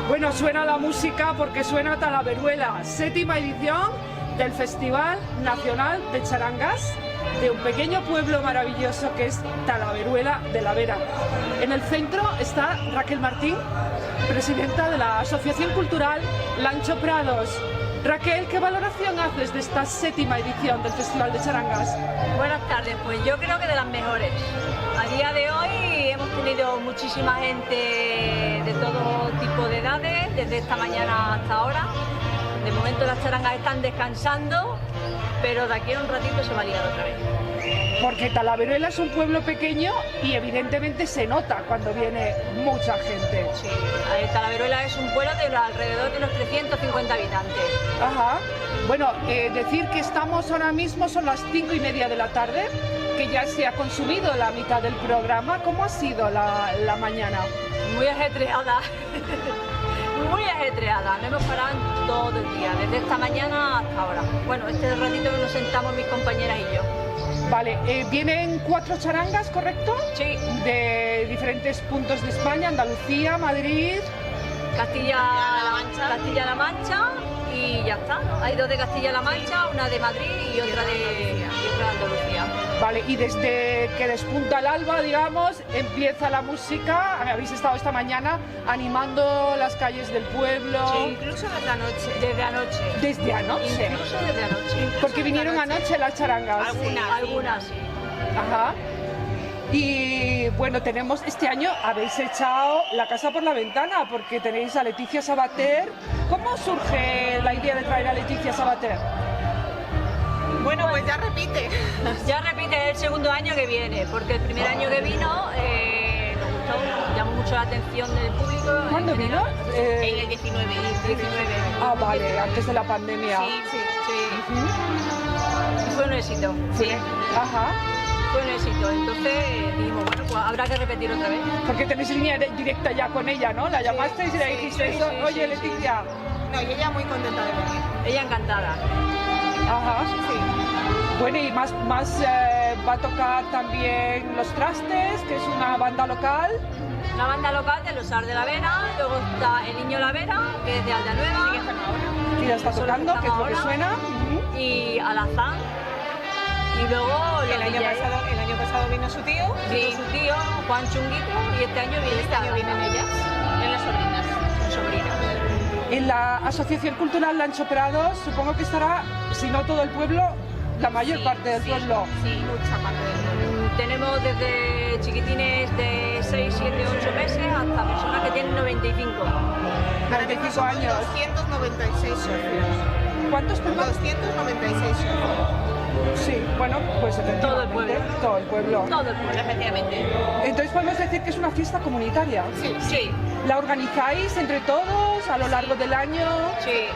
Bueno, suena la música porque suena Talaveruela, 7ª edición del Festival Nacional de Charangas de un pequeño pueblo maravilloso que es Talaveruela de la Vera. En el centro está Raquel Martín, presidenta de la Asociación Cultural Lancho Prados. Raquel, ¿qué valoración haces de esta 7ª edición del Festival de Charangas? Buenas tardes, pues yo creo que de las mejores. A día de hoy hemos tenido muchísima gente de todo tipo de edades, desde esta mañana hasta ahora. De momento las charangas están descansando, pero de aquí a un ratito se va a liar otra vez. Porque Talaveruela es un pueblo pequeño y evidentemente se nota cuando viene mucha gente. Sí, Talaveruela es un pueblo de alrededor de unos 350 habitantes. Ajá. Bueno, decir que estamos ahora mismo, son las 5:30 de la tarde, que ya se ha consumido la mitad del programa. ¿Cómo ha sido la mañana? Muy ajetreada. Muy ajetreada, no hemos parado en todo el día, desde esta mañana hasta ahora. Bueno, este ratito que nos sentamos mis compañeras y yo. Vale, vienen 4 charangas, ¿correcto? Sí. De diferentes puntos de España, Andalucía, Madrid... Castilla-La Mancha y ya está, ¿no? Hay 2 de Castilla-La Mancha, una de Madrid y otra de Andalucía. Vale, y desde que despunta el alba, digamos, empieza la música. Habéis estado esta mañana animando las calles del pueblo. Sí, incluso desde anoche. Desde anoche. ¿Desde anoche? Incluso desde anoche. Porque vinieron anoche las charangas. Algunas sí. Ajá. Y bueno, tenemos este año, habéis echado la casa por la ventana porque tenéis a Leticia Sabater. ¿Cómo surge la idea de traer a Leticia Sabater? Bueno, pues ya repite. Ya repite el segundo año que viene, porque el primer año que vino nos gustó, llamó mucho la atención del público. ¿Cuándo vino? En el 19. Ah, vale, antes de la pandemia. Sí. Y fue un éxito. Sí. Ajá. Fue un éxito, entonces dijimos, bueno, pues habrá que repetir otra vez. Porque tenéis línea directa ya con ella, ¿no? La llamasteis y le dijisteis, oye, Leticia. No, y ella muy contenta de venir. Ella encantada. Ajá. Sí. Bueno, y más va a tocar también Los Trastes, que es una banda local. Una banda local de Los Ar de la Vera, luego está El Niño La Vera, que es de Aldanueva. Que ya está tocando, que es lo que suena. Y Alazán. Y luego el año pasado vino su tío. Sí, su tío, Juan Chunguito, y este año vienen ellas. En las sobrinas. Sobrinas. En la Asociación Cultural Lancho Prados, supongo que estará, si no todo el pueblo, la mayor parte del pueblo. Sí, mucha parte del pueblo. Tenemos desde chiquitines de 6, 7, 8 meses hasta personas que tienen 95. 95 años. 296 socios. ¿Cuántos, perdón? 296 socios. Sí, bueno, pues Todo el pueblo. Todo el pueblo. Todo el pueblo. Efectivamente. Entonces podemos decir que es una fiesta comunitaria. Sí. ¿La organizáis entre todos a lo largo del año? Sí.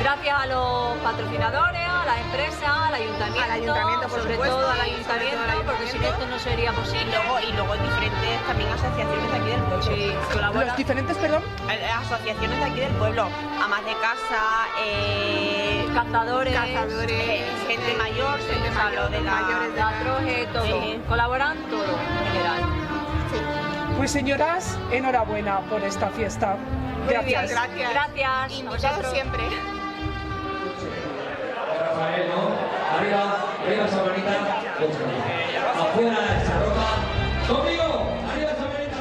Gracias a los patrocinadores, a las empresas, al ayuntamiento, por sobre supuesto, todo al y sobre ayuntamiento, todo al porque sin esto no sería posible. Y luego diferentes también asociaciones de aquí del pueblo. Sí, colaboran. Los diferentes, perdón. Asociaciones de aquí del pueblo. Amas de casa, Cazadores, gente mayor, de mayores de Atroje, todo. Sí. Colaboran todo en general. Pues señoras, enhorabuena por esta fiesta. Gracias. Gracias. Invitados siempre. Rafael, ¿no? Arriba esa manita. Afuera esa ropa. Conmigo. Arriba esa manita.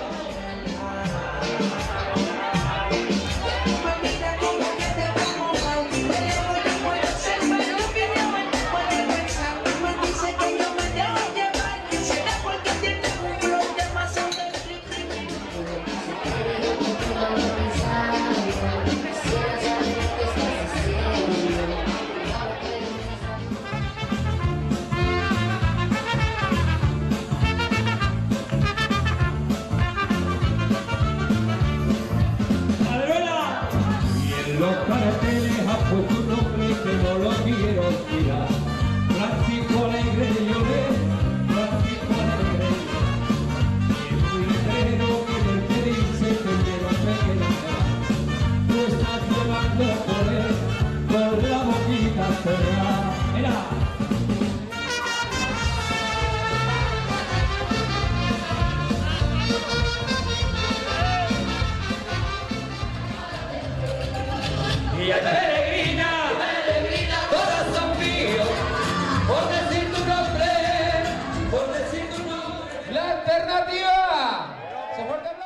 alternativa. ¡Se fuerte!